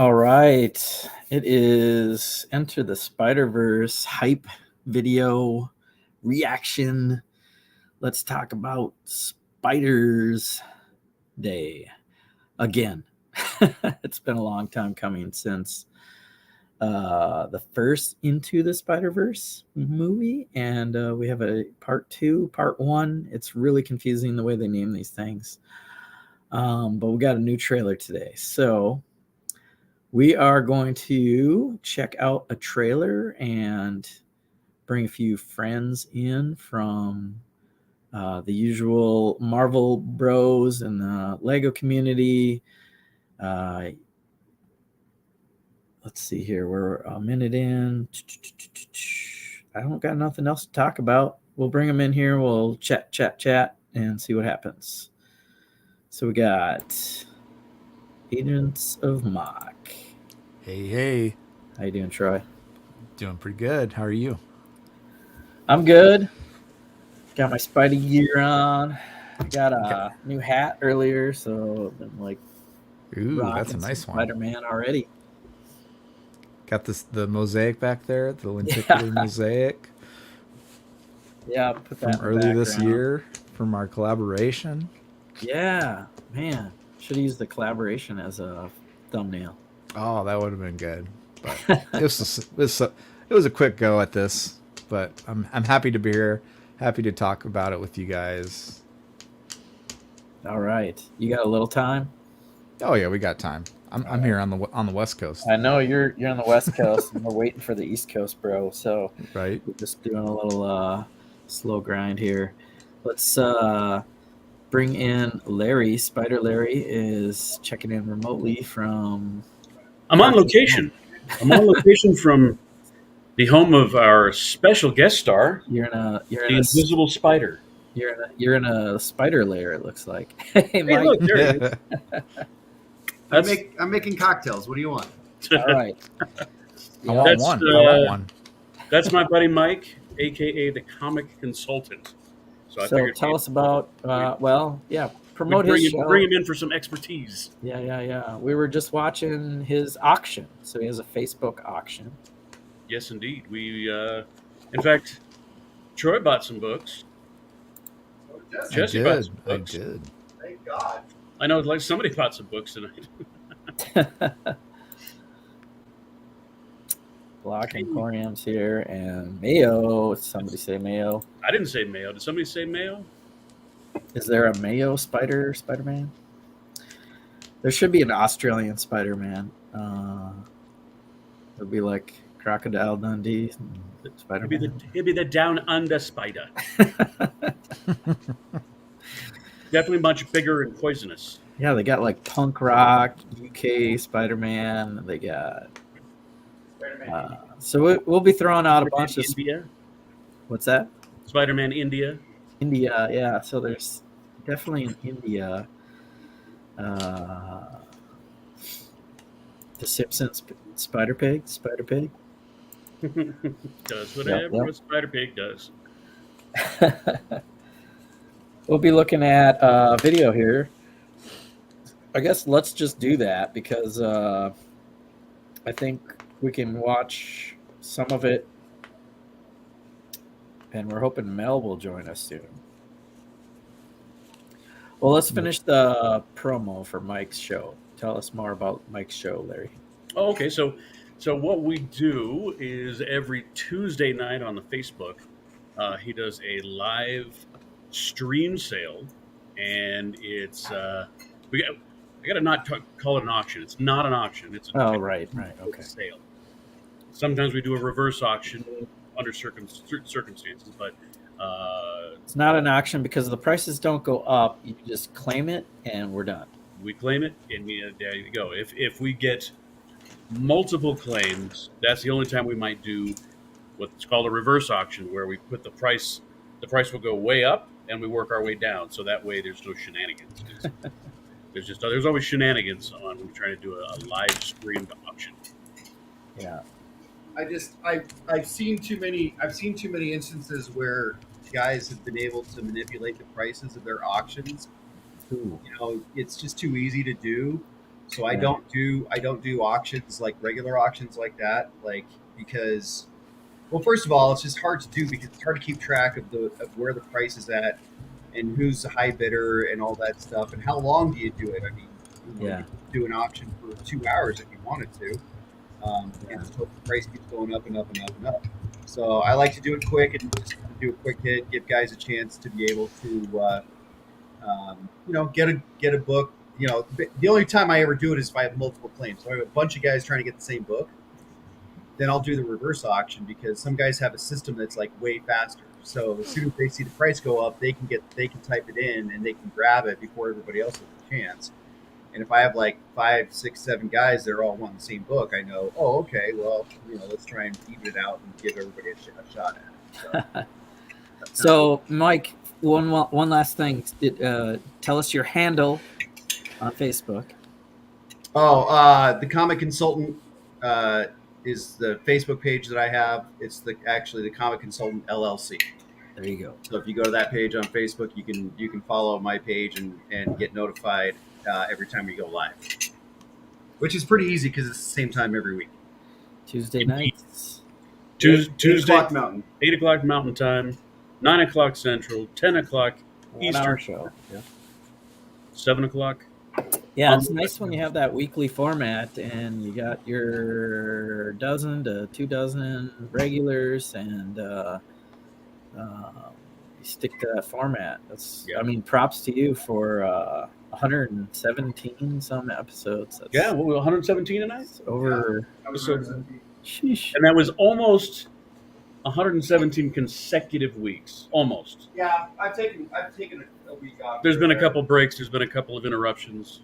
All right. It is Enter the Spider-Verse hype video reaction. Let's talk about Spiders Day again. It's been a long time coming since the first Into the Spider-Verse movie, and we have a part 2, part 1. It's really confusing the way they name these things. But we got a new trailer today. So we are going to check out a trailer and bring a few friends in from the usual Marvel bros and the Lego community. Let's see here. We're a minute in. I don't got nothing else to talk about. We'll bring them in here. We'll chat, and see what happens. So we got Agents of Mock. Hey. How you doing, Troy? Doing pretty good. How are you? I'm good. Got my Spidey gear on. I got a new hat earlier, so I've been like, ooh, that's a nice one. Spider-Man already. Got the mosaic back there, the lenticular mosaic. Yeah, put that from earlier this year from our collaboration. Yeah, man, should have used the collaboration as a thumbnail. Oh, that would have been good. But it was a quick go at this. But I'm happy to be here. Happy to talk about it with you guys. All right, you got a little time? Oh yeah, we got time. I'm here on the West Coast. I know you're on the West Coast, and we're waiting for the East Coast, bro. So right, we're just doing a little slow grind here. Let's bring in Larry. Spider Larry is checking in remotely from. I'm on location. I'm on location from the home of our special guest star. You're in the invisible spider. You're in a spider lair. It looks like. Hey, Mike. Look, there it is. I'm making cocktails. What do you want? All right. I want one. That's my buddy Mike, aka the comic consultant. So tell us about. Promote his show. Bring him in for some expertise. Yeah. We were just watching his auction. So he has a Facebook auction. Yes, indeed. We, in fact, Troy bought some books. Jesse bought some books. I did. Thank God. I know, like somebody bought some books tonight. Block Emporium's here, and Mayo. Somebody say Mayo. I didn't say Mayo. Did somebody say Mayo? Is there a Mayo Spider-Man? There should be an Australian Spider-Man. It'll be like Crocodile Dundee, Spider-Man. He'll be the Down Under Spider. Definitely much bigger and poisonous. Yeah, they got like punk rock, UK Spider-Man. They got. So we'll be throwing out a bunch of. India. What's that? Spider-Man India. India, yeah. So there's definitely in India. The Simpsons Spider Pig. Does whatever a Spider Pig does. We'll be looking at a video here. I guess let's just do that because I think we can watch some of it, and we're hoping Mel will join us soon. Well, let's finish the promo for Mike's show. Tell us more about Mike's show, Larry. Oh, okay. So what we do is every Tuesday night on the Facebook, he does a live stream sale, and it's I got to not call it an auction. It's not an auction. It's right. Okay. Sale. Sometimes we do a reverse auction under circumstances, but it's not an auction because the prices don't go up. You just claim it, and we're done. We claim it, and there you go. If we get multiple claims, that's the only time we might do what's called a reverse auction, where we put the price will go way up, and we work our way down. So that way, there's no shenanigans. There's always shenanigans on when we're trying to do a live streamed auction. Yeah. I've seen too many instances where guys have been able to manipulate the prices of their auctions. Ooh. It's just too easy to do. So I don't do auctions like regular auctions like that, like because well, first of all, it's just hard to do because it's hard to keep track of where the price is at and who's the high bidder and all that stuff and how long do you do it. I mean, you could do an auction for 2 hours if you wanted to, and still the price keeps going up and up and up and up. So I like to do it quick and just do a quick hit, give guys a chance to be able to, get a book. The only time I ever do it is if I have multiple claims. So I have a bunch of guys trying to get the same book. Then I'll do the reverse auction because some guys have a system that's like way faster. So as soon as they see the price go up, they can type it in and they can grab it before everybody else has a chance. And if I have like 5, 6, 7 guys that are all wanting the same book, I know, oh, okay, well, let's try and even it out and give everybody a shot at it. So Mike, one last thing. Tell us your handle on Facebook. Oh, the Comic Consultant is the Facebook page that I have. It's actually the Comic Consultant LLC. There you go. So if you go to that page on Facebook, you can follow my page and get notified every time we go live, which is pretty easy because it's the same time every week. Tuesday nights. Tuesday 8 o'clock Mountain. 8 o'clock Mountain Time, 9 o'clock Central, 10 o'clock Eastern show. Yeah. 7 o'clock. Yeah, it's nice when you have that weekly format and you got your dozen to 2 dozen regulars and you stick to that format. I mean, props to you for 117 some episodes. What were 117 tonight? Over. Sheesh. And that was almost 117 consecutive weeks. Almost. Yeah, I've taken a week off. There's been a couple breaks. There's been a couple of interruptions.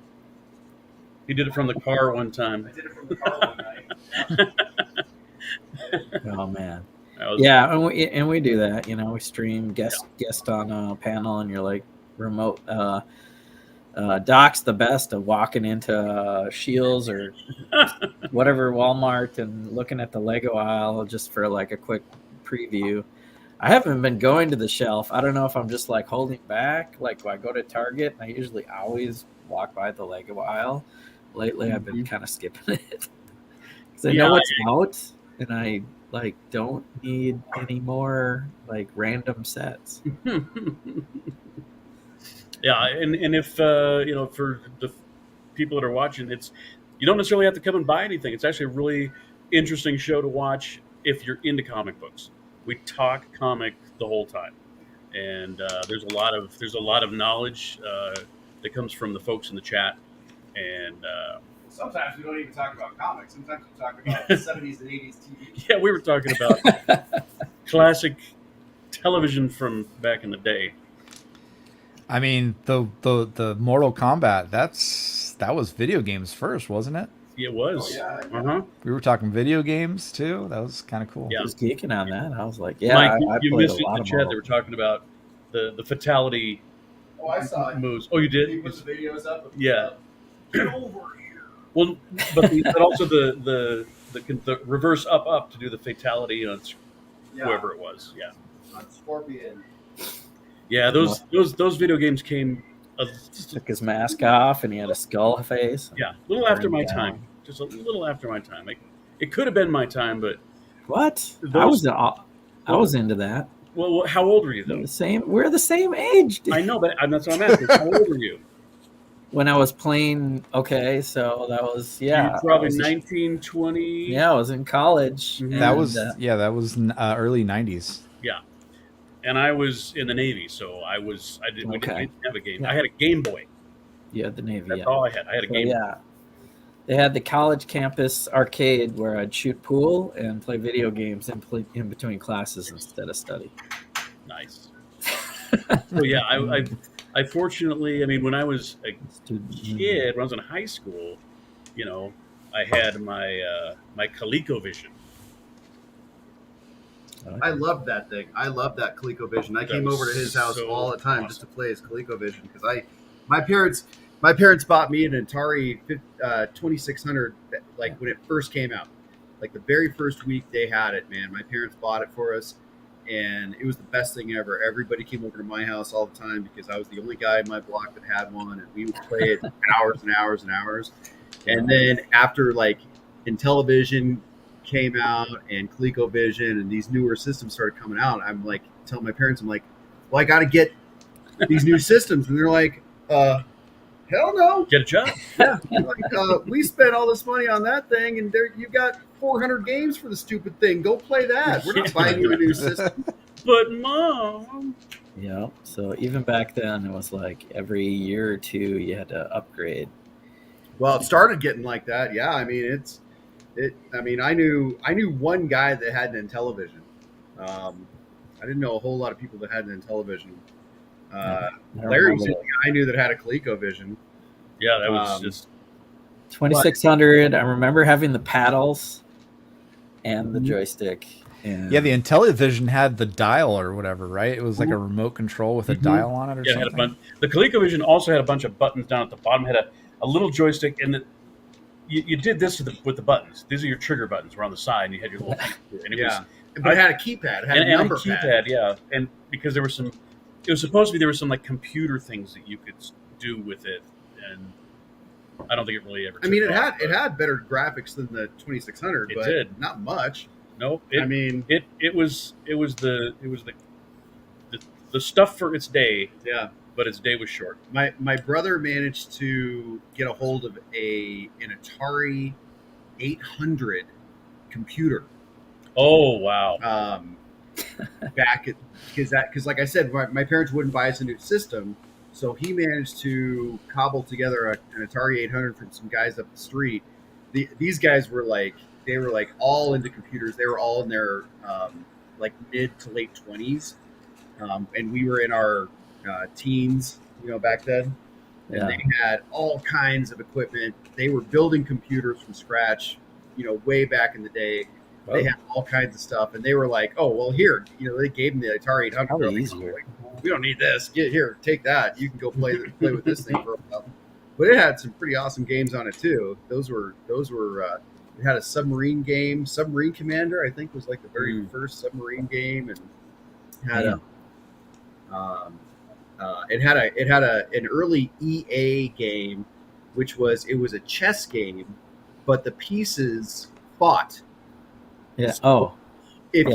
He did it from the car one time. I did it from the car one night. Oh man. Yeah, and we do that. We stream guest on a panel, and you're like remote. Doc's the best of walking into Shields or whatever Walmart and looking at the Lego aisle just for like a quick preview. I haven't been going to the shelf. I don't know if I'm just like holding back. Like when I go to Target, I usually always walk by the Lego aisle. Lately, I've been kind of skipping it because I know it's out, and I like don't need any more like random sets. Yeah, and if for the people that are watching, you don't necessarily have to come and buy anything. It's actually a really interesting show to watch if you're into comic books. We talk comic the whole time, and there's a lot of knowledge that comes from the folks in the chat. And sometimes we don't even talk about comics. Sometimes we talk about 70s and 80s TV. Yeah, we were talking about classic television from back in the day. I mean, the Mortal Kombat, that was video games first, wasn't it? It was. Oh, yeah. Uh-huh. We were talking video games too. That was kind of cool. Yeah. I was geeking on that. I was like, Mike, I you played missed a it in lot the of chat. They Mortal. were talking about the fatality Oh, I saw it. moves. Oh, you did? He put the videos up. Yeah. Get over here. Well, but also the reverse up to do the fatality on whoever it was. Yeah. On Scorpion. Yeah, those video games came. Took his mask off and he had a skull face. Yeah, a little after my Down. time. Just a little after my time. It could have been my time, but What? I was into that. well, how old were you though? We're the same age. Dude. I know, but that's what I'm asking. How old were you? When I was playing, so that was You were probably I was, 19, 20. Yeah, I was in college. Mhm. That was early 90s. Yeah, and I was in the Navy, so we didn't have a game. Yeah. I had a Game Boy. You had the Navy. That's yeah. all I had. I had a So, Game Boy. yeah. They had the college campus arcade where I'd shoot pool and play video games in between classes instead of study. Nice. So yeah, I fortunately, when I was a kid, when I was in high school, I had my ColecoVision. I loved that thing. I loved that ColecoVision. I came over to his house so all the time awesome. just to play his ColecoVision because my parents bought me an Atari 2600 like when it first came out. Like the very first week they had it, man. My parents bought it for us, and it was the best thing ever. Everybody came over to my house all the time because I was the only guy in my block that had one, and we would play it hours and hours and hours. And then after like Intellivision came out and ColecoVision and these newer systems started coming out, I'm like telling my parents, I'm like, well, I got to get these new systems. And they're like, hell no. Get a job. Yeah. Like, we spent all this money on that thing, and there you got 400 games for the stupid thing. Go play that. We're not buying you a new system. But Mom. Yeah. So even back then, it was like every year or two you had to upgrade. Well, it started getting like that. Yeah, I mean, I knew one guy that had an Intellivision. I didn't know a whole lot of people that had an Intellivision. Larry was the guy I knew that had a ColecoVision. Yeah, that was just 2600. I remember having the paddles and the joystick. And Yeah, the Intellivision had the dial or whatever, right? It was like a remote control with a dial on it or yeah, it something. had a bunch. The ColecoVision also had a bunch of buttons down at the bottom. It had a little joystick, and you did this with the buttons. These are your trigger buttons. Were on the side, and you had your little. And it was, but it had a keypad. It had a number keypad. pad. Yeah, and because there were some, it was supposed to be there were some like computer things that you could do with it, and I don't think it really ever. I mean, took off, it had better graphics than the 2600, It but did. not much. Nope. I mean, it was the stuff for its day, yeah. but its day was short. My brother managed to get a hold of an Atari 800 computer. Oh wow! Because like I said, my parents wouldn't buy us a new system, so he managed to cobble together an Atari 800 from some guys up the street. These guys were like all into computers. They were all in their like mid to late 20s, and we were in our teens, back then. And they had all kinds of equipment. They were building computers from scratch, way back in the day. Oh. They had all kinds of stuff, and they were like, "Oh, well, here." They gave them the Atari 800. Probably easier. Like, we don't need this. Get here, take that. You can go play with this thing for a while. But it had some pretty awesome games on it too. Those were. It had a submarine game. Submarine Commander, I think, was like the very first submarine game, and had it had an early EA game, which was a chess game, but the pieces fought. Yeah. So if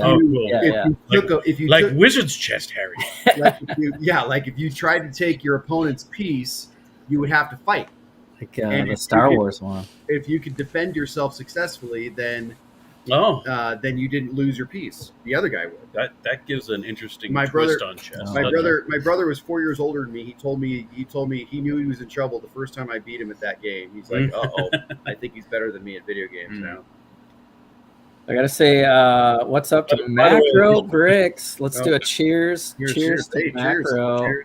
you like took, Wizard's Chest, Harry. like if you tried to take your opponent's piece, you would have to fight. Like the Star Wars one. If you could defend yourself successfully, then you didn't lose your piece. The other guy would. That gives an interesting twist on chess. My brother was 4 years older than me. He told me he knew he was in trouble the first time I beat him at that game. He's like, "Uh-oh, I think he's better than me at video games now." I gotta say, what's up to Macro Bricks? Let's do a cheers. Cheers to Macro.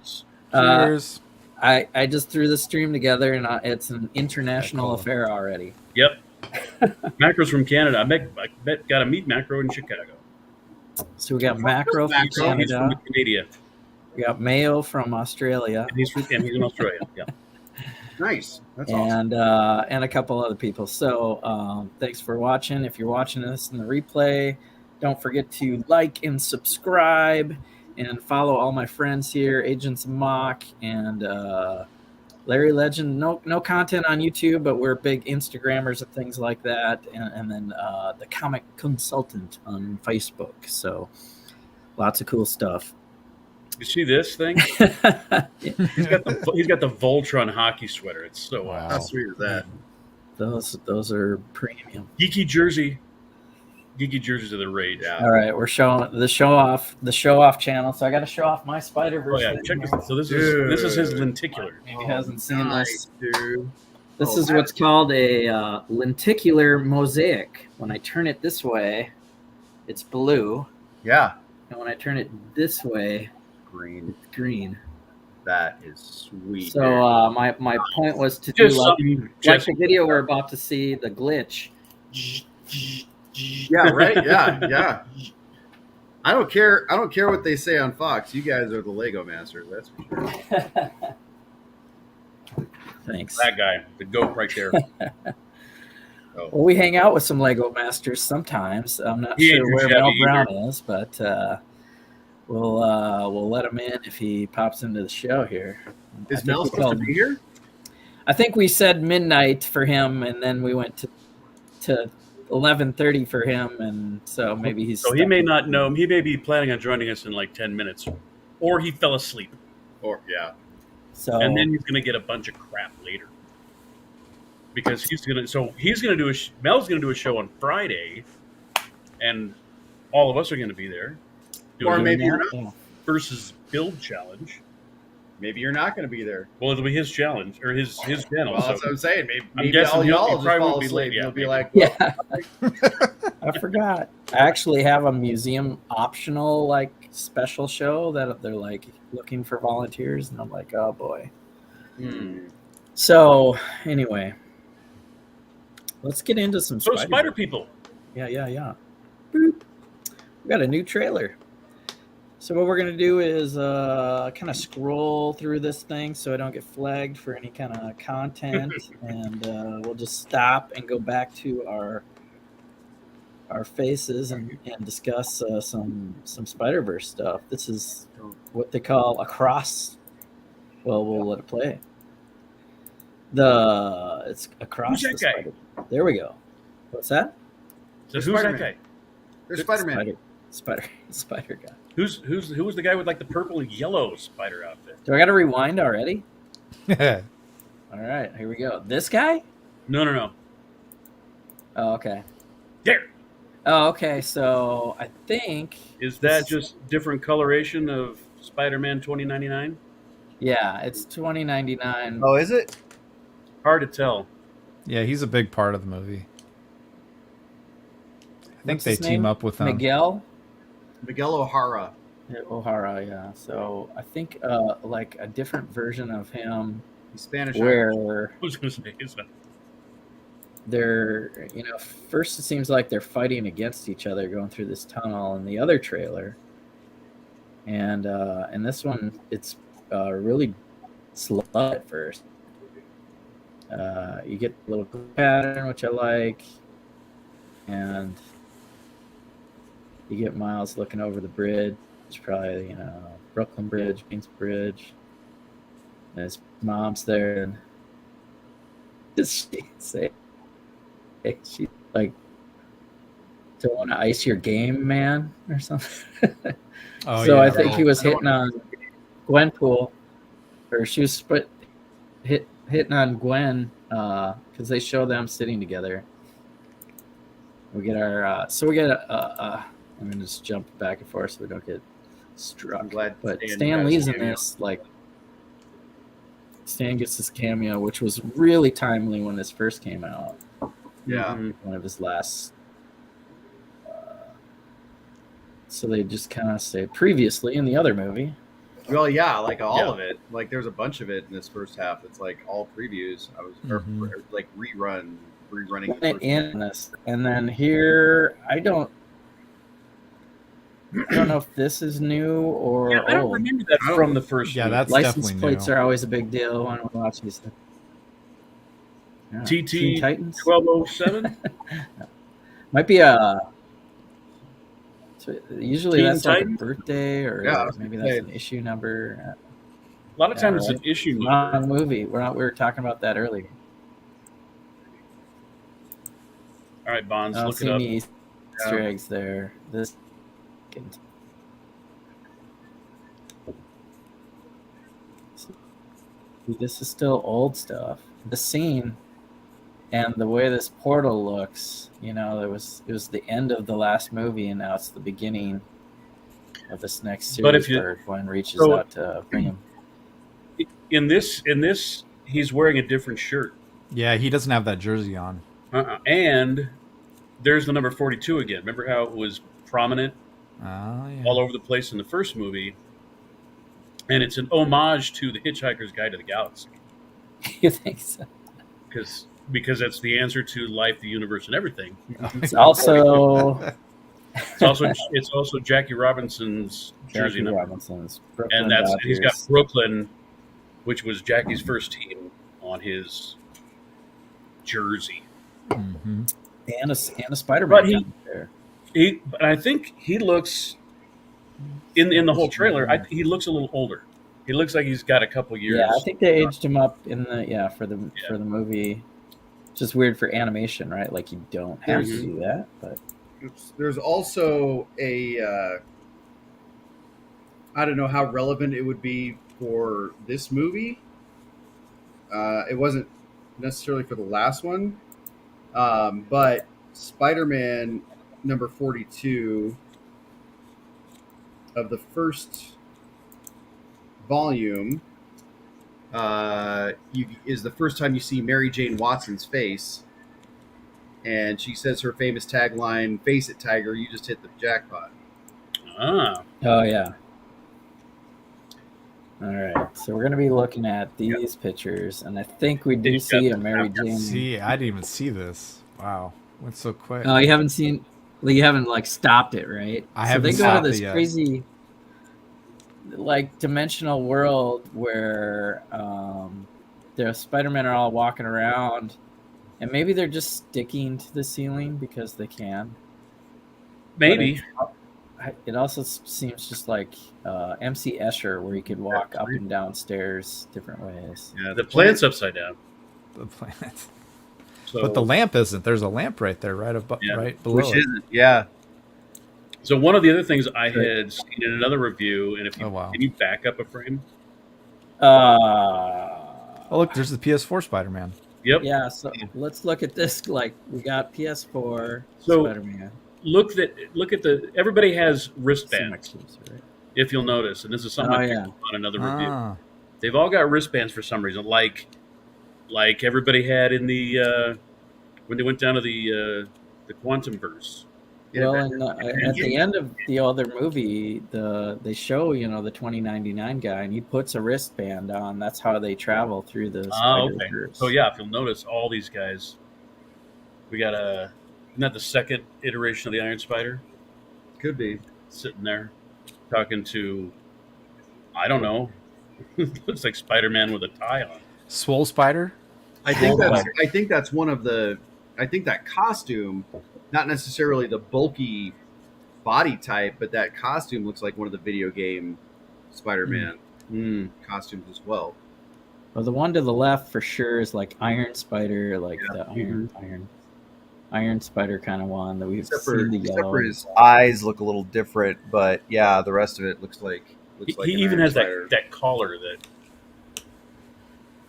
Cheers. I just threw the stream together, and it's an international affair already. Yep. Macro's from Canada. I bet got to meet Macro in Chicago. So we got Macro from Canada. He's from Canada. We got Mayo from Australia. And he's in Australia. Yeah. Nice. That's awesome. And a couple other people. So thanks for watching. If you're watching this in the replay, don't forget to like and subscribe and follow all my friends here, Agents of Mock and Larry Legend. No content on YouTube, but we're big Instagrammers and things like that. And then the Comic Consultant on Facebook. So lots of cool stuff. You see this thing? He's got the Voltron hockey sweater. It's so wow. How sweet is that? Those are premium. Geeky jerseys are the rage. Yeah. All right, we're showing the show off channel. So I got to show off my Spider-Verse. Oh yeah, check this. So this is his lenticular. Maybe hasn't seen this. Dude. This is what's called a lenticular mosaic. When I turn it this way, it's blue, Yeah. and when I turn it this way, Green. it's green. That is sweet. So my point was to do like the video we're about to see, the glitch. Yeah, right? Yeah. I don't care what they say on Fox. You guys are the Lego masters, that's for sure. Thanks. That guy, the goat right there. Well, we hang out with some Lego masters sometimes. I'm not sure where Mel Brown is, but we'll let him in if he pops into the show here. Is Mel supposed to be here? I think we said midnight for him, and then we went to 11:30 for him, and so maybe he's. So he may not know. He may be planning on joining us in like 10 minutes, or he fell asleep, Or yeah. So and then he's going to get a bunch of crap later because he's going to do Mel's going to do a show on Friday, and all of us are going to be there Or doing maybe you're not. Yeah. versus build challenge. Maybe you're not going to be there. Well, it'll be his challenge or his channel. Well, so that's what I'm saying. Maybe guessing all he'll- y'all he just probably fall won't be asleep. late. Yeah, You'll be maybe. like, Yeah, I forgot. I actually have a museum optional like special show that they're like looking for volunteers, and I'm like, oh boy. So anyway, let's get into some So spider Spider-Man. people. Yeah. Boop. We got a new trailer. So what we're gonna do is kind of scroll through this thing so I don't get flagged for any kind of content, and we'll just stop and go back to our faces and discuss some Spider-Verse stuff. This is what they call across. Well, we'll let it play. It's across Who's the that guy? Spider. There we go. What's that? So who's that Spider-Man. guy? there's Spider-Man. Spider guy. Who was the guy with like the purple and yellow spider outfit? Do I got to rewind already? Yeah. All right, here we go. This guy? No. Oh, okay. There. Oh, okay. So I think Is that just different coloration of Spider-Man 2099? yeah, it's $20.99. Oh, is it? Hard to tell. Yeah, he's a big part of the movie. I think What's they his team name? up with them. Miguel Miguel O'Hara. O'Hara. Yeah. So I think like a different version of him He's Spanish. where I was going to say, is that they're first it seems like they're fighting against each other going through this tunnel in the other trailer, and in this one it's really slow at first. You get a little pattern which I like, and you get Miles looking over the bridge. It's probably Brooklyn Bridge, Queens Bridge, and his mom's there, and does she say? She's like, "Don't want to ice your game, man," or something. Oh, So yeah, I think right. he was hitting on Gwenpool, or she was hitting on Gwen because they show them sitting together. We get our I'm gonna just jump back and forth so we don't get struck. I'm glad But Stan Stan got Lee's his in cameo. this, like Stan gets his cameo, which was really timely when this first came out. Yeah. Mhm. One of his last. So they just kind of say previously in the other movie. Well, yeah, like all Yeah. of it. Like there's a bunch of it in this first half. It's like all previews. Or like running. the first In this, and then here I don't know if this is new or Yeah, I don't old. remember that from the first Yeah, movie. that's License definitely plates new. are always a big deal when we watch these things. Yeah. TT Teen Titans 1207. might be a. So usually Teen that's like a Titans? birthday, or Yeah, I was maybe gonna that's say. an issue number. A lot of times Yeah, it's an issue Wrong number. movie. We were talking about that earlier. All right, Bonds, I don't look see it up. any Easter eggs there. This is still old stuff. The scene and the way this portal looks, it was the end of the last movie, and now it's the beginning of this next series But if you- where Gwen reaches so- out to bring him. In this, he's wearing a different shirt, Yeah, he doesn't have that jersey on. and there's the number 42 again. Remember how it was prominent Oh, yeah. all over the place in the first movie? And it's an homage to The Hitchhiker's Guide to the Galaxy, You think so? because that's the answer to life, the universe, and everything. It's also It's also Jackie Robinson's jersey Jackie number, Robinson's Brooklyn and he's got Dodgers. Brooklyn, which was Jackie's first team, on his jersey. hmm and a Spider-Man But he- comic there. But I think he looks in the whole trailer. He looks a little older. He looks like he's got a couple years. Yeah, I think they aged him up in the for the movie. It's just weird for animation, right? Like you don't have to do that, but There's also a I don't know how relevant it would be for this movie. It wasn't necessarily for the last one, but Spider-Man number 42 of the first volume is the first time you see Mary Jane Watson's face, and she says her famous tagline, "Face it, Tiger, you just hit the jackpot." Ah, oh yeah. All right, so we're gonna be looking at these pictures, and I think we do He's got see the a Mary snapshot. Jane. See, I didn't even see this. Wow, went so quick. Oh, you haven't seen? Well, you haven't like stopped it, right? I so haven't they go stopped to it this yet. crazy, like dimensional world where the Spider-Men are all walking around, and maybe they're just sticking to the ceiling because they can. maybe. It also seems just like MC Escher, where you could walk up and down stairs different ways. Yeah, the plant's upside down. The planet. So, But the lamp isn't. There's a lamp right there, right above, Yeah. right below Which it. isn't, yeah. So one of the other things I had seen in another review, and if you Oh, wow. can you back up a frame? Oh, look, there's the PS4 Spider-Man. Yep. Yeah, so let's look at this. Like we got PS4 So- Spider-Man. Look at the. Everybody has See my wristbands, cursor, right? if you'll notice, and this is something Oh, I picked yeah. up on another review. Ah, They've all got wristbands for some reason, like everybody had in the when they went down to the Quantum Verse. Well, and at the end of the other movie, they show the 2099 guy, and he puts a wristband on. That's how they travel through the Oh, okay. Spider-Verse. So yeah, if you'll notice, all these guys, we got isn't that the second iteration of the Iron Spider Could be. sitting there talking to, I don't know, looks like Spider-Man with a tie on. Swole Spider. I think that's one of the. I think that costume, not necessarily the bulky body type, but that costume looks like one of the video game Spider-Man costumes as well. Well, the one to the left for sure is like Iron Spider, like Yeah. the Iron Spider kind of one that we've Except for, seen the except yellow. for his eyes look a little different, but yeah, the rest of it looks like. He an even Iron has Spider. that collar that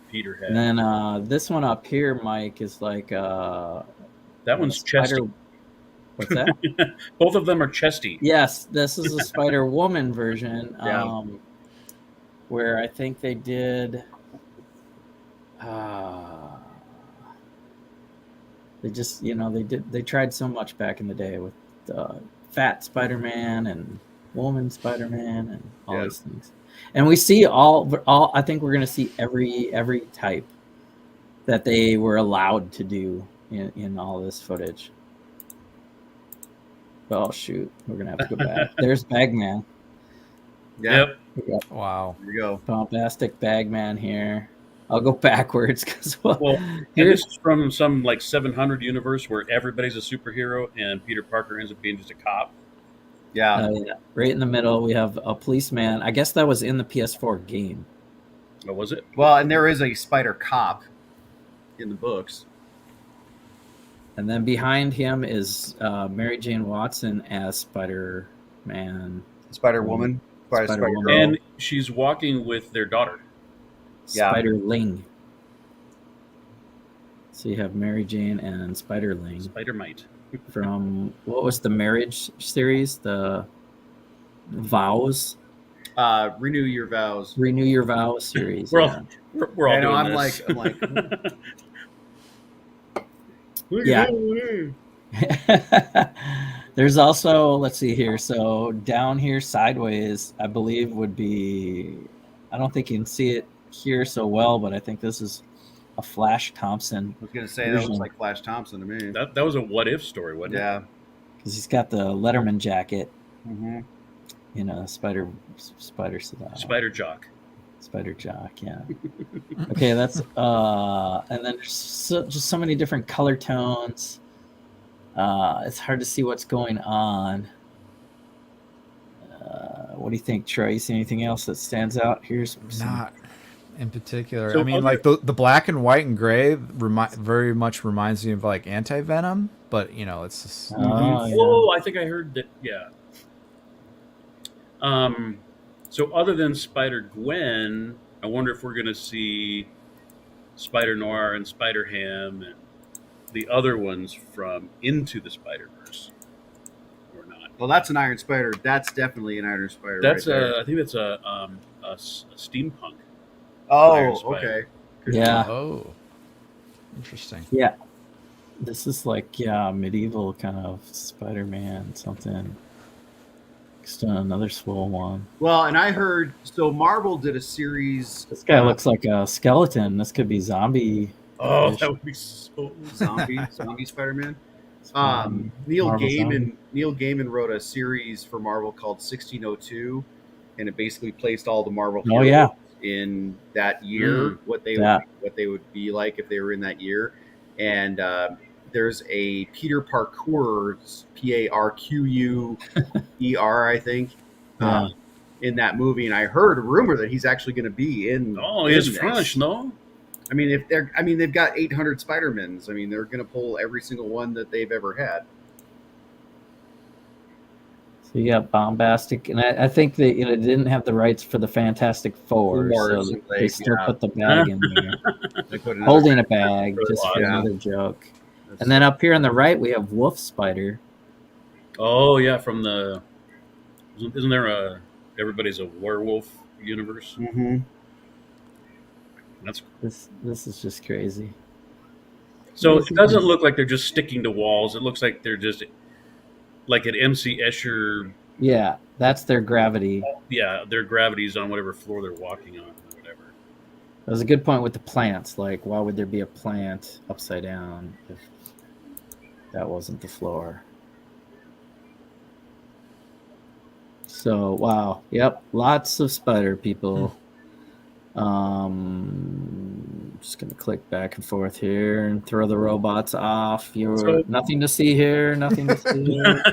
Peter had. And then this one up here, Mike, is like that one's Spider. chesty. What's that? Both of them are chesty. Yes, this is a Spider-Woman version, Yeah. where I think they did. They just, they tried so much back in the day with Fat Spider-Man and Woman Spider-Man and all Yeah. these things, and we see all. I think we're going to see every type that they were allowed to do in all this footage. Oh shoot, we're gonna have to go back. There's Bagman. Yeah. Yep. Wow. There you go. Bombastic Bagman here. I'll go backwards because Well, and this is from some like 700 universe where everybody's a superhero and Peter Parker ends up being just a cop. Yeah. yeah, right in the middle we have a policeman. I guess that was in the PS4 game. What was it? Well, and there is a Spider Cop in the books. And then behind him is Mary Jane Watson as Spider-Man. Spider Woman. Spider-Woman. Girl. And she's walking with their daughter. Yeah. Spider-Ling. So you have Mary Jane and Spider-Ling Spider-Mite. from, what was the Marriage series? The Vows? Renew Your Vows. Renew Your Vows series. We're yeah. all, we're all I know, doing I'm this. like Look Yeah. at that. There's also, let's see here. So down here sideways, I believe would be, I don't think you can see it here so well, but I think this is a Flash Thompson I was gonna say that looks like Flash Thompson to me. that was a what if story, wasn't it? Yeah. because he's got the Letterman jacket, Mm-hmm. Spider Spider Jock. Spider Jock, yeah. Okay, that's and then there's just so many different color tones. It's hard to see what's going on. What do you think, Troy? You see anything else that stands out? Here's Not in particular. So I mean, like the black and white and gray very much reminds me of like Anti-Venom, but it's just, Oh, yeah. Oh, I think I heard that. Yeah. So other than Spider Gwen, I wonder if we're going to see Spider Noir and Spider Ham and the other ones from Into the Spider Verse, or not. Well, that's an Iron Spider. That's definitely an Iron Spider. That's right there. I think that's a steampunk. Iron Oh, Spider. okay. Could be. Yeah. oh, interesting. Yeah. This is like, medieval kind of Spider-Man something. Just another swole one. Well, and I heard Marvel did a series. This guy looks like a skeleton. This could be zombie. Oh, that would be so. zombie Spider-Man. Um, Neil Marvel Gaiman wrote a series for Marvel called 1602, and it basically placed all the Marvel Oh, heroes yeah. in that year, what they would be like if they were in that year. And there's a Peter Parkour, Parquer, I think, in that movie, and I heard a rumor that he's actually going to be in. Oh, in he's this. French, no? I mean, they've got 800 Spider-Mans. I mean, they're going to pull every single one that they've ever had. So you got bombastic, and I think they didn't have the rights for the Fantastic Four, so they still put the bag in there. They put Holding a bag just for Yeah. another joke. And then up here on the right, we have Wolf Spider. Oh yeah, from the isn't there everybody's a werewolf universe? Mm-hmm. That's This is just crazy. so it doesn't look like they're just sticking to walls. It looks like they're just like an MC Escher. Yeah, that's their gravity. Yeah, their gravity's on whatever floor they're walking on or whatever. That was a good point with the plants. Like, why would there be a plant upside down if that wasn't the floor? So, wow. Yep, lots of spider people. Just going to click back and forth here and throw the robots off. Nothing to see here, nothing to see here.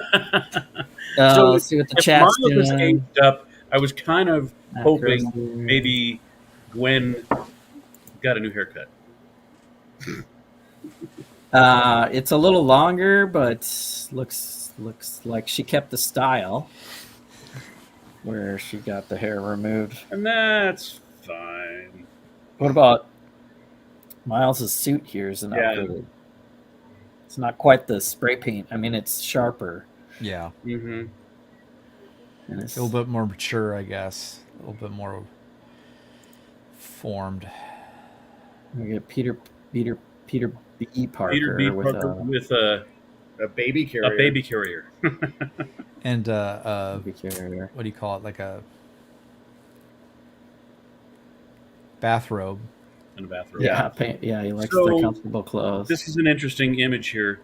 So let's see what the if chat's Marvel is doing. aged up, I was kind of hoping maybe Gwen got a new haircut. It's a little longer, but looks like she kept the style where she got the hair removed. And that's fine. What about Miles's suit here is an upgrade. It's not quite the spray paint. I mean, it's sharper. Yeah. Mm-hmm. And it's A little bit more mature, I guess. A little bit more formed. We get Peter B. Parker, Peter B. Parker with a baby carrier. A baby carrier. And baby carrier. what do you call it? Like a bathrobe. In a bathrobe. Yeah, he likes the comfortable clothes. This is an interesting image here.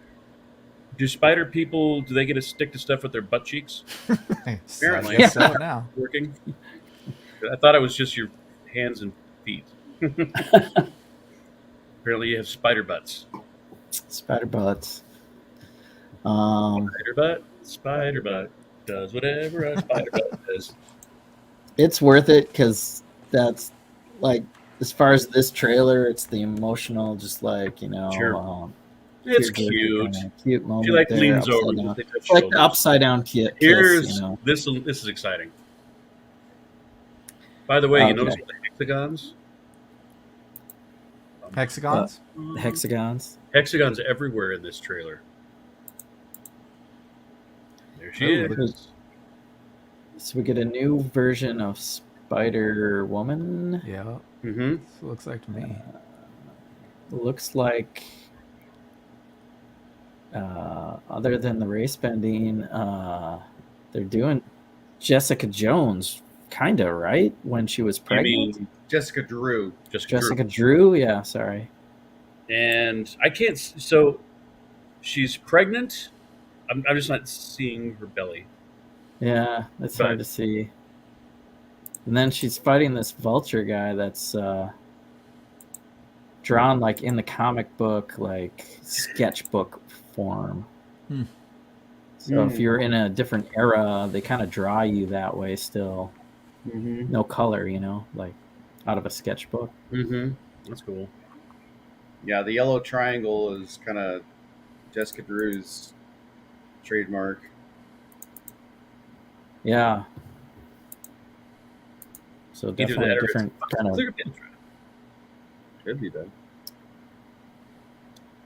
Do spider people, do they get to stick to stuff with their butt cheeks? Apparently. I guess so now. Working? I thought it was just your hands and feet. Apparently you have spider butts. Spider butts. Spider butt does whatever a spider butt does. It's worth it because that's like, as far as this trailer, it's the emotional, just like, Sure. It's cute. Cute moment. She like there, leans upside over. down. They touch It's like the shoulders. upside down kiss. Here's this is exciting. By the way, you Okay. notice the hexagons? Hexagons? The hexagons. Hexagons everywhere in this trailer. There she is. So we get a new version of Spider Woman. Yeah. Mm-hmm. That's what it looks like to me. Looks like, other than the race bending, they're doing Jessica Jones, kind of, right? When she was pregnant. Jessica Drew. Jessica Drew? Yeah, sorry. And I can't. So she's pregnant. I'm just not seeing her belly. Yeah, it's hard to see. And then she's fighting this vulture guy that's drawn like in the comic book, like sketchbook form. So if you're in a different era, they kind of draw you that way still. Mm-hmm. No color, like out of a sketchbook. That's cool. Yeah, the yellow triangle is kind of Jessica Drew's trademark. Yeah. So Either definitely that a or different it's kind of. clear picture. Could be that.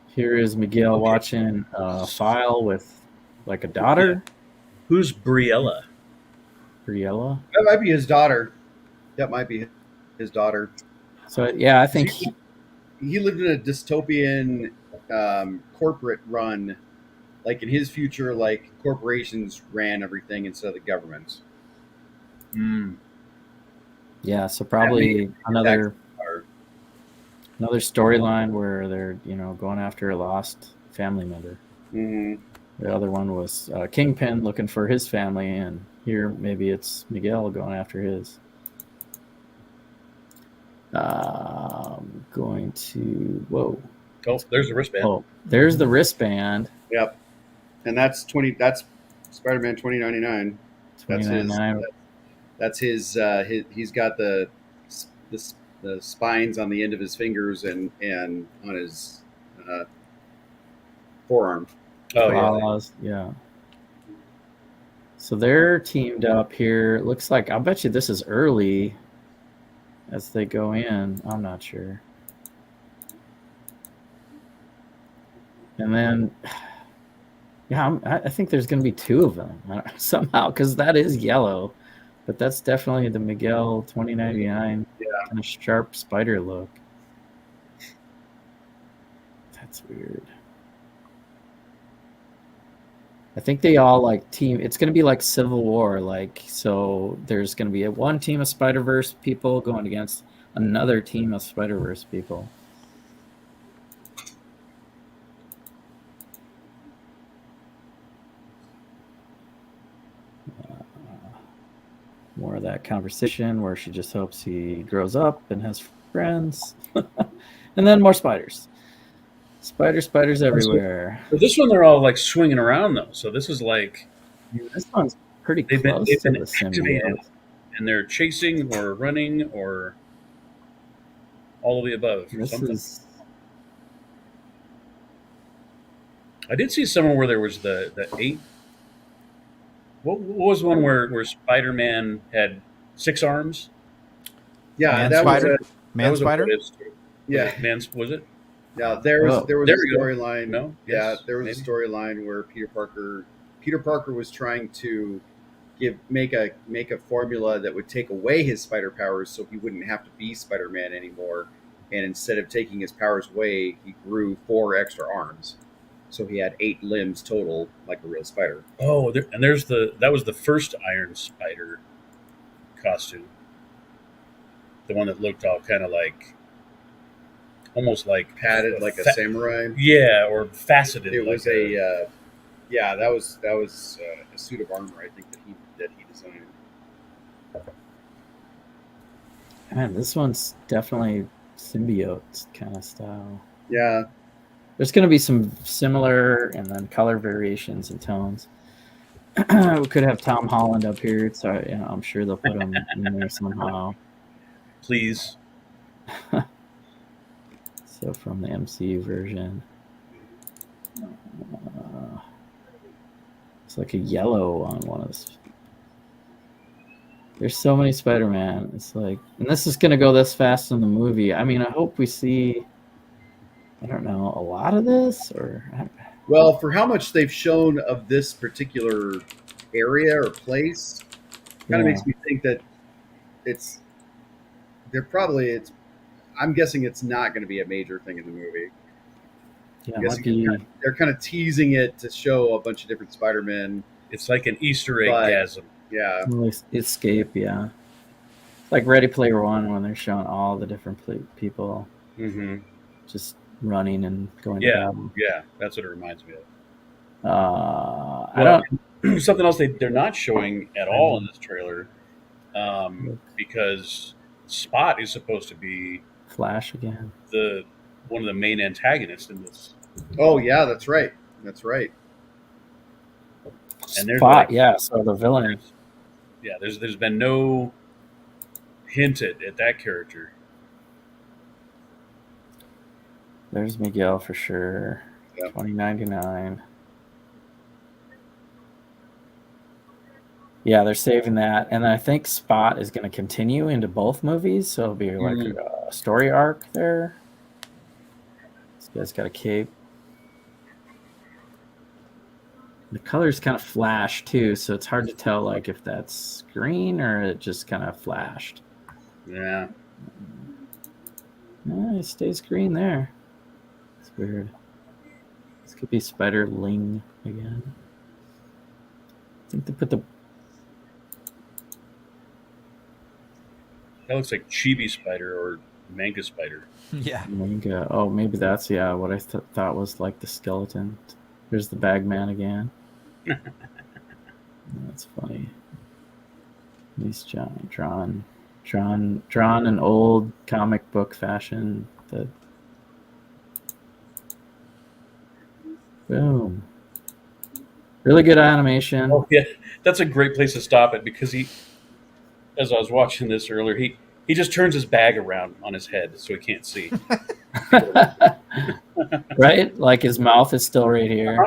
Here is Miguel Okay. watching a file with like a daughter, Who's Briella? Briella. That might be his daughter. That might be his daughter. So yeah, I think He lived in a dystopian corporate run. Like in his future, like corporations ran everything instead of the government. yeah, so probably another Or- storyline where they're going after a lost family member. Mhm. The other one was Kingpin looking for his family, and here maybe it's Miguel going after his. Going to Oh, there's the wristband. Oh, there's the wristband. Yep. And that's That's Spider-Man 2099. That's his. $29.99. That's his. He's got the spines on the end of his fingers and on his forearm. Oh yeah. Claws, yeah. So they're teamed up here. It looks like, I'll bet you this is early as they go in. I'm not sure. And then, yeah, I think there's going to be two of them somehow, because that is yellow. But that's definitely the Miguel 2099 kind of sharp spider look. That's weird. I think they all like team. It's going to be like Civil War. So there's going to be one team of Spider-Verse people going against another team of Spider-Verse people. More of that conversation where she just hopes he grows up and has friends. And then more spiders. Spiders everywhere. But this one, they're all like swinging around though. So this is like This one's pretty they've close been to the activated, symbiote. and they're chasing or running or all of the above. This Something. is I did see somewhere where there was the 8. What was one where Spider-Man had 6 arms? Yeah, Man that Spider? was Man Spider? Yeah. Was it? Yeah, there was There a we go. storyline. No? Yeah, Yes, there was maybe. a storyline where Peter Parker was trying to make a formula that would take away his spider powers, so he wouldn't have to be Spider-Man anymore. And instead of taking his powers away, he grew 4 extra arms, so he had 8 limbs total, like a real spider. Oh, there's that was the first Iron Spider costume. The one that looked all kind of like, almost like Padded like a samurai. Yeah, or faceted. It was like that was a suit of armor, I think, that he designed. Man, this one's definitely symbiote kind of style. Yeah, There's going to be some similar and then color variations and tones. We could have Tom Holland up here, so I'm sure they'll put him in there somehow. please. So from the MCU version, it's like a yellow on one of this. There's so many Spider-Man. It's like, and this is going to go this fast in the movie. I mean, I hope we see, I don't know, a lot of this, or well, for how much they've shown of this particular area or place, kind of makes me think that I'm guessing it's not going to be a major thing in the movie. Yeah, might be, They're kind of teasing it to show a bunch of different Spider-Men. It's like an Easter egg-gasm. Yeah. Escape, yeah. It's like Ready Player One when they're showing all the different people just running and going to battle. Yeah, that's what it reminds me of. I don't. Something else they're not showing at all in this trailer, because Spot is supposed to be Flash again. One of the main antagonists in this. Oh yeah, that's right. That's right. And there's Spot, like, yeah. So the villain. yeah, there's been no hint at that character. There's Miguel for sure. Yep. 2099. Yeah, they're saving that, and I think Spot is going to continue into both movies, so it'll be like a story arc there. This guy's got a cape. The colors kind of flash too, so it's hard to tell like if that's green or it just kind of flashed. Yeah. No, it stays green there. It's weird. This could be Spider-Ling again. I think they put the... That looks like Chibi Spider or Manga Spider. Yeah. Manga. Oh, maybe that's, yeah, what I thought was like the skeleton. Here's the Bagman again. That's funny. He's drawn in old comic book fashion. Boom. Really good animation. Oh yeah, that's a great place to stop it because he, as I was watching this earlier, he just turns his bag around on his head so he can't see. Right? Like his mouth is still right here.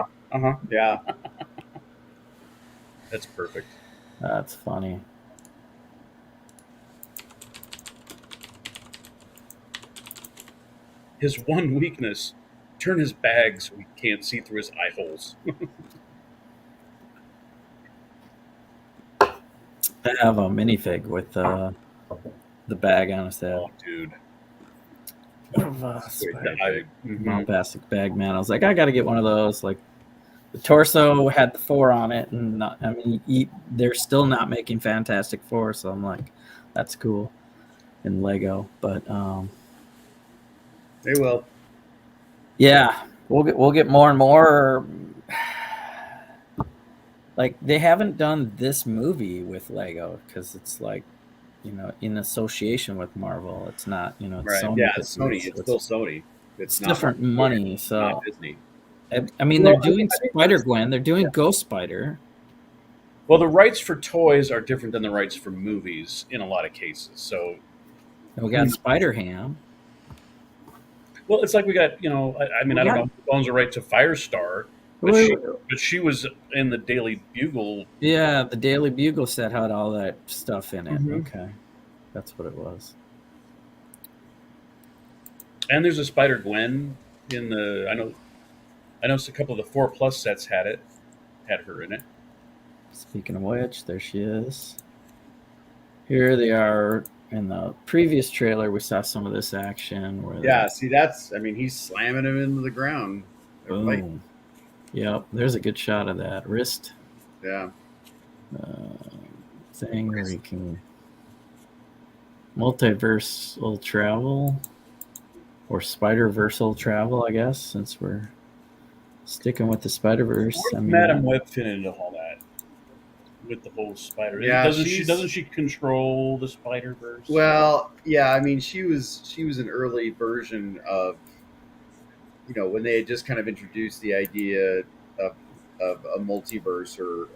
Yeah. That's perfect. That's funny. His one weakness, turn his bag so we can't see through his eye holes. I have a minifig with the bag on his head. Oh, dude. Bombastic bag man. I was like, I got to get one of those. Like, the torso had the 4 on it, and they're still not making Fantastic Four, so I'm like, that's cool in Lego. But They will. yeah, we'll get more and more. Like, they haven't done this movie with Lego because it's like, in association with Marvel. It's not, it's Right. Sony. Yeah, it's Sony. It's still Sony. It's not different money. So not Disney. I mean, they're doing Spider-Gwen. They're doing Ghost Spider. Well, the rights for toys are different than the rights for movies in a lot of cases. So, And we got Spider-Ham. well, it's like we got, I don't know who owns the right to Firestar, but she was in the Daily Bugle. Yeah, the Daily Bugle set had all that stuff in it. Mhm. Okay, that's what it was. And there's a Spider-Gwen in the, I noticed a couple of the 4+ sets had her in it. Speaking of which, there she is. Here they are. In the previous trailer, we saw some of this action. Where Yeah, see, he's slamming him into the ground. They're fighting. Boom. Yep, there's a good shot of that wrist Yeah. thing where you can multiversal travel or Spider-Versal travel, I guess, since we're sticking with the Spider-Verse. Where's Madam Web fit into all that with the whole spider? Yeah, doesn't she control the Spider-Verse? Well, yeah, she was an early version of, when they had just kind of introduced the idea of a multiverse or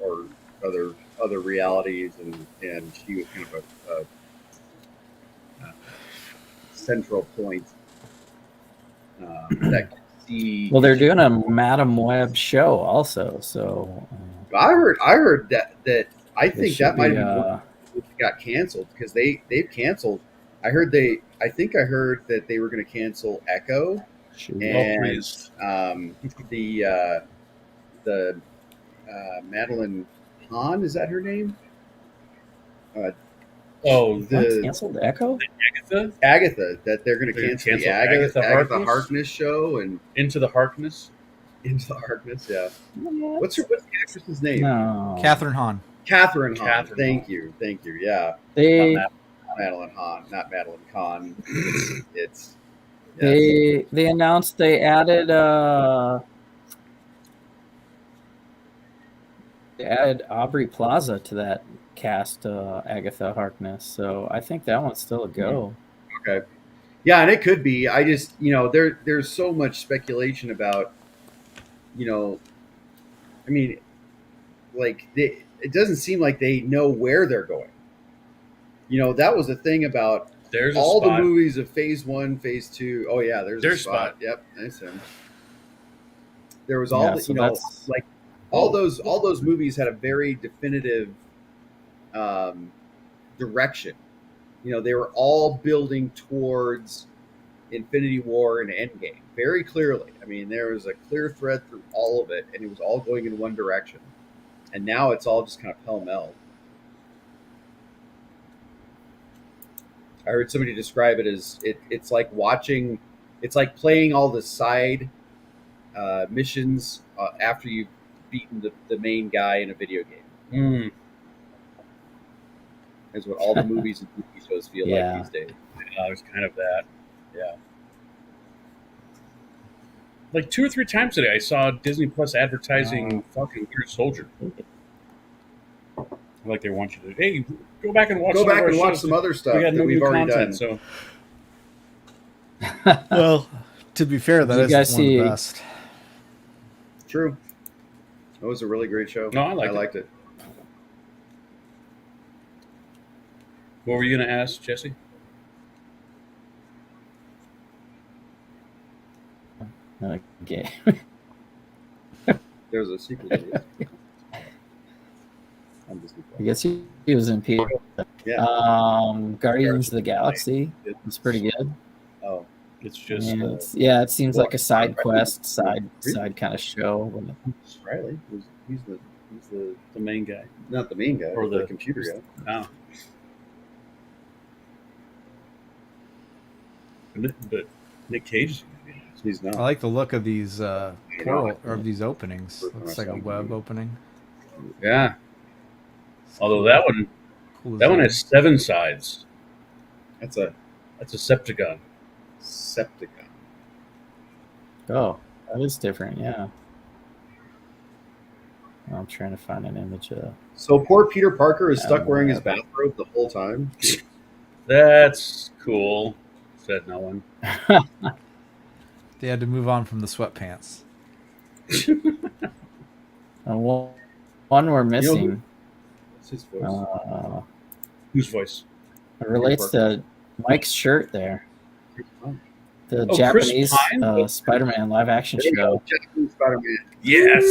other realities, and she was kind of a central point that could see. Well, they're doing a Madam Web show also, so I heard that I think that might be, have been got canceled because they've canceled. I heard that they were going to cancel Echo and the Madeline Hahn, is that her name? canceled Echo? Agatha, that they're going to cancel the Agatha Harkness show and Into the Harkness, yeah. What's the actress's name? No. Catherine Hahn. Catherine Hahn. Thank you. Yeah. Not Madeline Hahn, not Madeline Kahn. It's They announced they added Aubrey Plaza to that cast, Agatha Harkness. So I think that one's still a go. Okay. Yeah, and it could be. I just, there's so much speculation about, like it doesn't seem like they know where they're going. You know, that was the thing about There's all a spot. the movies of Phase 1, Phase 2. Oh yeah, there's a spot. Spot. Yep, that's him. There was all the, so you know, that's like all those movies had a very definitive direction. You know, they were all building towards Infinity War and Endgame very clearly. I mean, there was a clear thread through all of it, and it was all going in one direction. And now it's all just kind of pell-mell. I heard somebody describe it as it's like watching, it's like playing all the side missions after you've beaten the main guy in a video game. Is what all the movies and TV shows feel like these days. There's kind of that. Yeah. Like 2 or 3 times today, I saw Disney Plus advertising fucking Winter Soldier. Like they want you to, hey, go back and watch. Some other stuff. We got no we've new already content, done. so Well, to be fair, that You is guys one of see- the best. True. It was a really great show. No, I liked it. what were you going to ask, Jesse? okay. There's a sequel to this. On Disney Plus. I guess he was in Peter. Yeah. Guardians of the Galaxy. It's pretty good. Oh, It's just And it seems like a side quest, side kind of show. Riley. He's the main guy. not the main guy, Or the the- computer guy. Oh. But Nick Cage is going to be in it. He's not. I like the look of these portal or of these openings. Looks like a web opening. Yeah. Although that one Cool that one design. has 7 sides. That's a That's a Septagon. Septicon. Oh, that is different. Yeah. I'm trying to find an image of. So poor Peter Parker is stuck Yeah. wearing his bathrobe the whole time. That's cool, said no one. They had to move on from the sweatpants. One we're missing. What's his voice? Whose voice? It relates to Mike's shirt there. The Oh, Chris Japanese Pine? Spider-Man live action There you show. go, Japanese Spider-Man. Yes.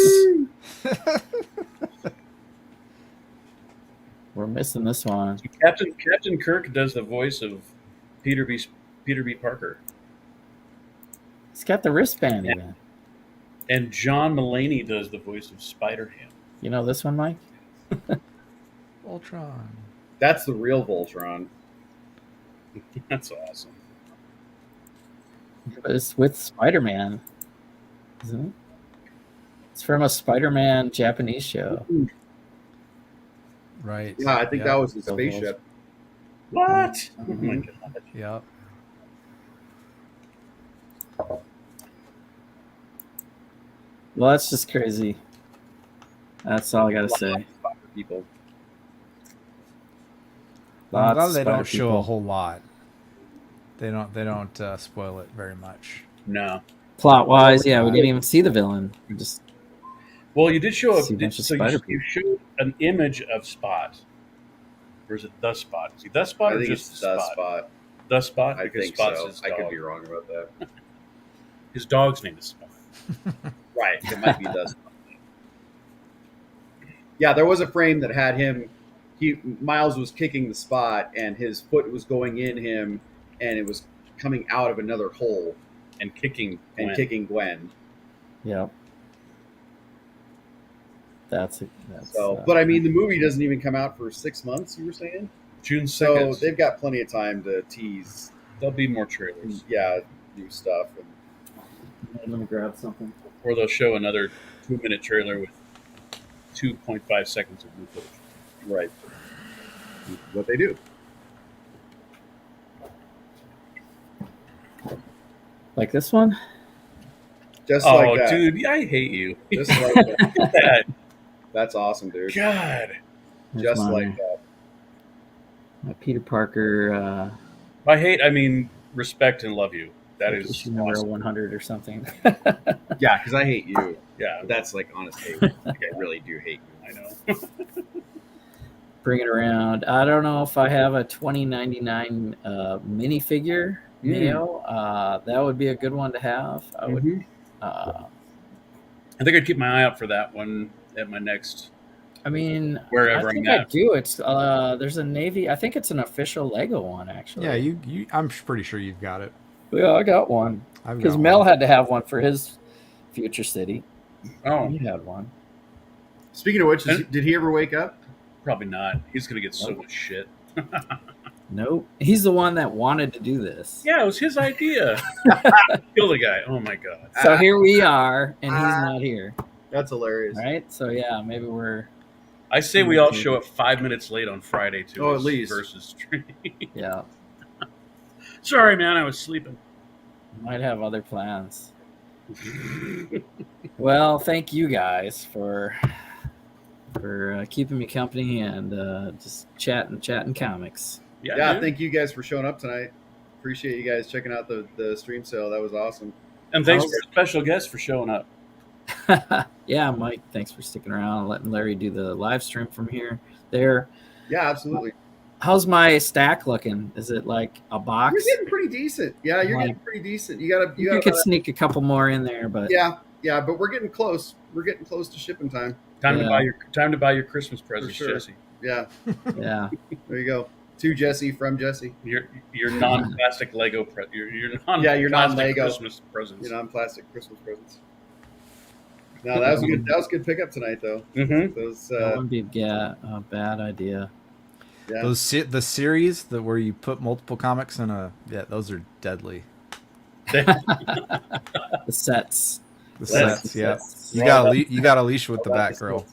We're missing this one. Captain Kirk does the voice of Peter B. Parker, He's got the wristband even. and John Mulaney does the voice of Spider-Ham. You know this one, Mike? Ultron. That's the real Voltron. That's awesome. But it's with Spider-Man, isn't it? It's from a Spider-Man Japanese show. Right. Yeah, I think that was his Go spaceship. What? Oh Mhm. my god. Yep. Well, that's just crazy. That's all I gotta say. People. I'm glad Lots of they don't Spider show a people. whole lot. They don't spoil it very much. No. Plot-wise, yeah, we didn't even see the villain. We just Well, you did show See a bunch of so spider you showed an image of Spot. Or is it the Spot? Is he the Spot I or think just it's the Spot? spot. The Spot I because think Spot's so. his I dog. could be wrong about that. His dog's name is Spot. Right. It might be the spot. Yeah, there was a frame that had him. Miles was kicking the Spot, and his foot was going in him, and it was coming out of another hole And kicking and Gwen. kicking Gwen. Yep. That's So, but I mean, the movie doesn't even come out for 6 months. You were saying, June so 2nd. they've got plenty of time to tease, There'll be more trailers. yeah, new stuff. I'm gonna grab something. Or they'll show another 2-minute trailer with 2.5 seconds of new footage. Right. What they do. Like this one? Just Oh, like that. dude, I hate you. Just like that. Look at that. That's awesome, dude. God. There's Just my- like that. my Peter Parker By hate, I mean respect and love you. That is issue number awesome. 100 or something. Yeah, because I hate you. Yeah. That's like honest hate. Like, I really do hate you. I know. Bring it around. I don't know if I have a 2099 minifigure Neo. That would be a good one to have. I would. Mhm. I think I'd keep my eye out for that one at my next. I mean, Wherever I I'm think I at. do. It's there's a Navy. I think it's an official Lego one, actually. Yeah, you. I'm pretty sure you've got it. Yeah, I got one I've because got Mel one. had to have one for his Future City. Oh, He had one. Speaking of which, And- did he ever wake up? probably not. He's gonna get so Nope. much shit. Nope. He's the one that wanted to do this. Yeah, it was his idea. Kill the guy. Oh my god. So here we are, and he's not here. That's hilarious. Right? So yeah, maybe we're I say we all show up 5 minutes late on Friday to Oh, his at least. versus stream. yeah. Sorry, man, I was sleeping. Might have other plans. Well, thank you guys for keeping me company and just chatting comics. Yeah, dude. thank you guys for showing up tonight. Appreciate you guys checking out the stream sale. That was awesome. And thanks for the special guest for showing up. Yeah, Mike, thanks for sticking around and letting Larry do the live stream from there. Yeah, absolutely. How's my stack looking? Is it like a box? You're getting pretty decent. Yeah, you're getting pretty decent. You You could sneak a couple more in there, but yeah, but we're getting close. We're getting close to shipping time. Time Yeah. to buy your Christmas presents, sure. Jesse. Yeah, yeah. there you go. To Jesse from Jesse. Your non-plastic Lego your Your non-Lego. Christmas presents. You know, plastic Christmas presents. No, that was good. That was a good pickup tonight, though. Mm-hmm. Those, That would be a bad idea. yeah. The series that where you put multiple comics in those are deadly. The sets. The That's- sets, yeah. Sets. You got Alicia with the Batgirl.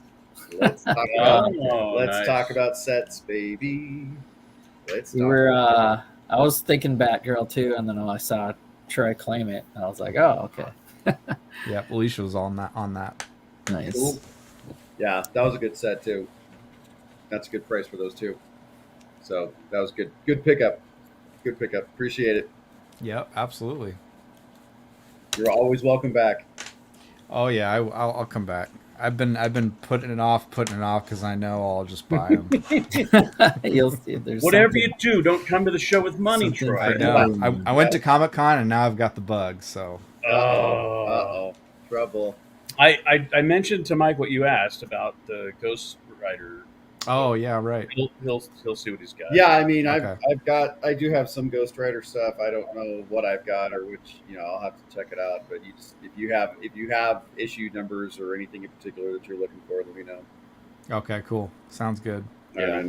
Let's talk about Nice. talk about sets, baby. Let's We talk. were. I was thinking Batgirl too, and then I saw Troy claim it, and I was like, "Oh, okay, Yeah, Alicia was on that. nice." Cool. Yeah, that was a good set too. That's a good price for those two. So that was good. Good pickup. Good pickup. Appreciate it. Yep, absolutely. You're always welcome back. Oh yeah, I'll come back. I've been putting it off because I know I'll just buy them. You'll see if there's Whatever something- you do, don't come to the show with money, something Troy. I for know. everyone. I went to Comic-Con and now I've got the bug. So Uh-oh. Trouble. I mentioned to Mike what you asked about the Ghost Rider. oh yeah, right. He'll see what he's got. Yeah, I mean, Okay. I do have some Ghost Rider stuff. I don't know what I've got or which, I'll have to check it out. But if you have issue numbers or anything in particular that you're looking for, let me know. Okay, cool. Sounds good. Yeah.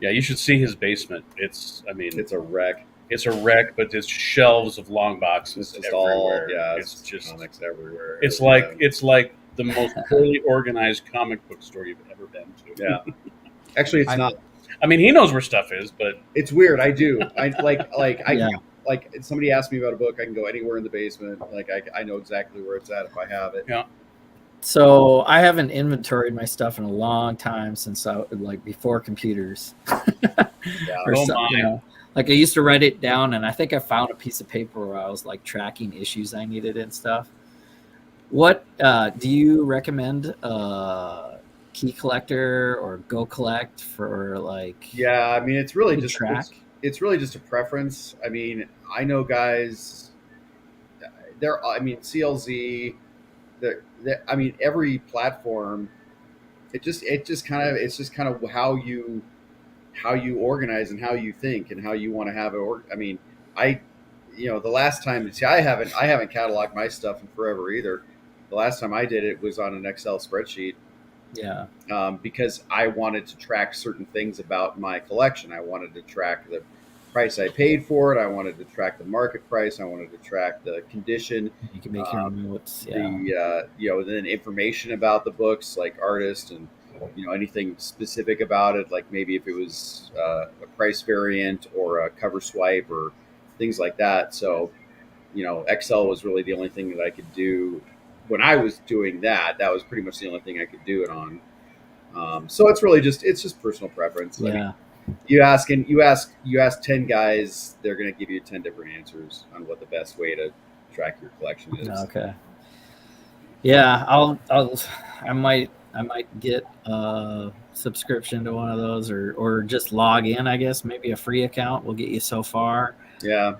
Yeah, you should see his basement. It's a wreck. It's a wreck, but there's shelves of long boxes It's just everywhere. it's just comics everywhere. it's like the most poorly organized comic book store you've ever been to. Yeah. Actually, it's I- not. I mean, he knows where stuff is, but It's weird. I do. I Yeah. like if somebody asks me about a book, I can go anywhere in the basement. Like I know exactly where it's at if I have it. yeah. So I haven't inventoried my stuff in a long time since before computers. Yeah. Or Oh some- my. Like I used to write it down, and I think I found a piece of paper where I was like tracking issues I needed and stuff. What do you recommend? Key collector or Go Collect for like? Yeah, I mean, it's really Good just track. it's really just a preference. I mean, I know guys. CLZ. I mean, every platform. It's just kind of how you organize and how you think and how you want to have it. I mean, the last time. See, I haven't cataloged my stuff in forever either. The last time I did it was on an Excel spreadsheet. Yeah. Because I wanted to track certain things about my collection. I wanted to track the price I paid for it. I wanted to track the market price. I wanted to track the condition, You can make your own notes. Yeah. then information about the books, like artist and anything specific about it, like maybe if it was a price variant or a cover swipe or things like that. So, Excel was really the only thing that I could do. When I was doing that, that was pretty much the only thing I could do it on. So it's really just personal preference. I mean, Yeah. you ask 10 guys, they're going to give you 10 different answers on what the best way to track your collection is. Okay. Yeah, I might I might get a subscription to one of those, or just log in. I guess maybe a free account will get you so far. Yeah.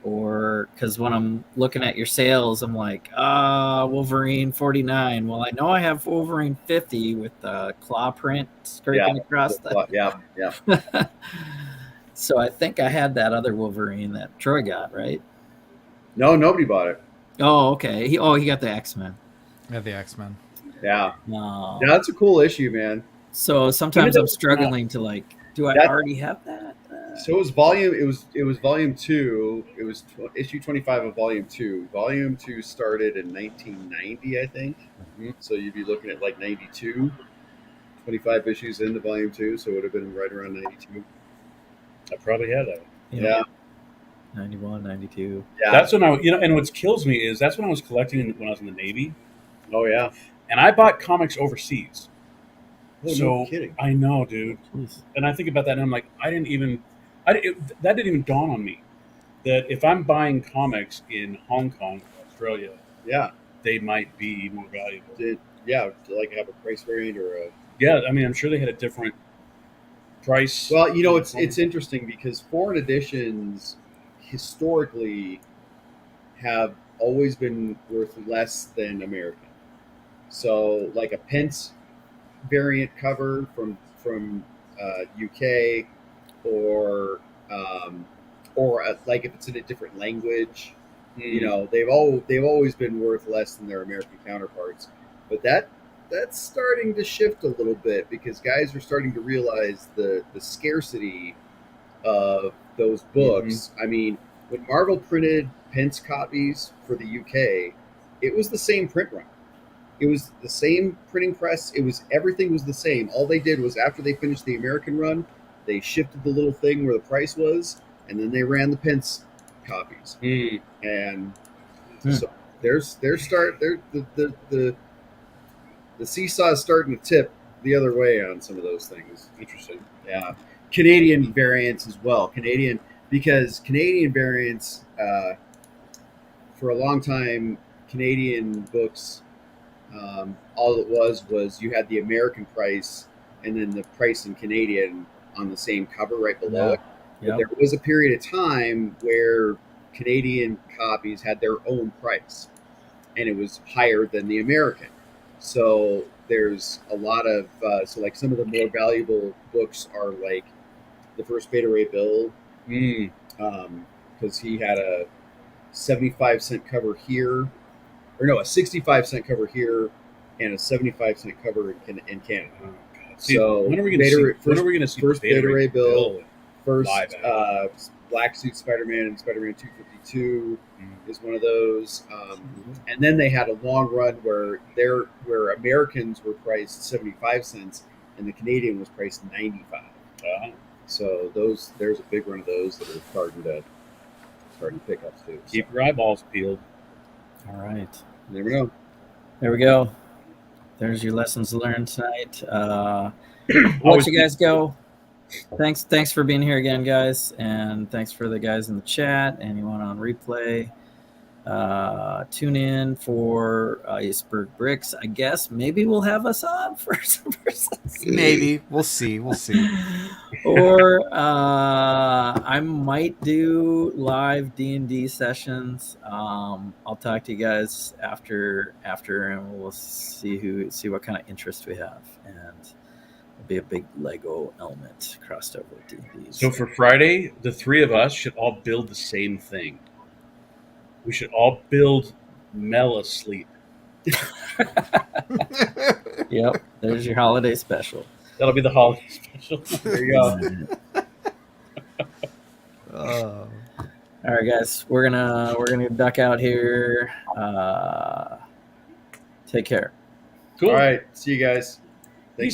Or because when I'm looking at your sales, I'm like, Wolverine 49. Well, I know I have Wolverine 50 with the claw print scraping across the. Yeah. So I think I had that other Wolverine that Troy got, right? No, nobody bought it. Oh, okay. He got the X-Men. Yeah, the X-Men. Yeah. No. Yeah, that's a cool issue, man. So sometimes I'm struggling to like, do I already have that? So it was volume. It was volume 2. It was issue 25 of volume 2. Volume 2 started in 1990, I think. Mm-hmm. So you'd be looking at like 92, 25 issues into volume 2. So it would have been right around 92. I probably had that. Yeah. 91, 92. Yeah. That's when and what kills me is that's when I was collecting when I was in the Navy. Oh yeah. And I bought comics overseas. Oh, So no kidding. I know, dude. Jeez. And I think about that, and I'm like, that didn't even dawn on me that if I'm buying comics in Hong Kong, Australia, Yeah. they might be more valuable. Yeah, to like have a price variant or a. Yeah, I mean, I'm sure they had a different price. Well, it's interesting because foreign editions historically have always been worth less than American. So, like a Pence variant cover from UK, or like if it's in a different language, they've always been worth less than their American counterparts. But that's starting to shift a little bit because guys are starting to realize the scarcity of those books. I mean, when Marvel printed Pence copies for the UK, it was the same print run. It was the same printing press. Everything was the same. All they did was after they finished the American run, they shifted the little thing where the price was, and then they ran the Pence copies. And so the seesaw is starting to tip the other way on some of those things. Interesting. Yeah. Canadian variants as well. Because Canadian variants, for a long time, Canadian books, all it was you had the American price and then the price in Canadian on the same cover right below it. But there was a period of time where Canadian copies had their own price, and it was higher than the American. So there's a lot of so like some of the more valuable books are like the first Beta Ray Bill, because he had a 75-cent cover here, or no, a 65-cent cover here, and a 75-cent cover in Canada. Oh, God. See, So when are we going to see first Beta Ray Bill, first live action? Black Suit Spider-Man and Spider-Man 252 is one of those. And then they had a long run where Americans were priced 75 cents and the Canadian was priced 95. So there's a big run of those that are starting to pick up too. Keep your eyeballs peeled. All right. There we go. There we go. There's your lessons learned tonight. Let you guys go. Thanks for being here again, guys, and thanks for the guys in the chat. Anyone on replay, tune in for Iceberg Bricks. I guess maybe we'll have us on for some persons. Maybe we'll see. Or I might do live D&D sessions. I'll talk to you guys after, and we'll see what kind of interest we have, and it'll be a big Lego element crossed over with D&D. So for Friday, the three of us should all build the same thing. We should all build Mel asleep. Yep, there's your holiday special. That'll be the holiday special. There you go. Oh. All right, guys, we're gonna duck out here. Take care. Cool. All right. See you guys.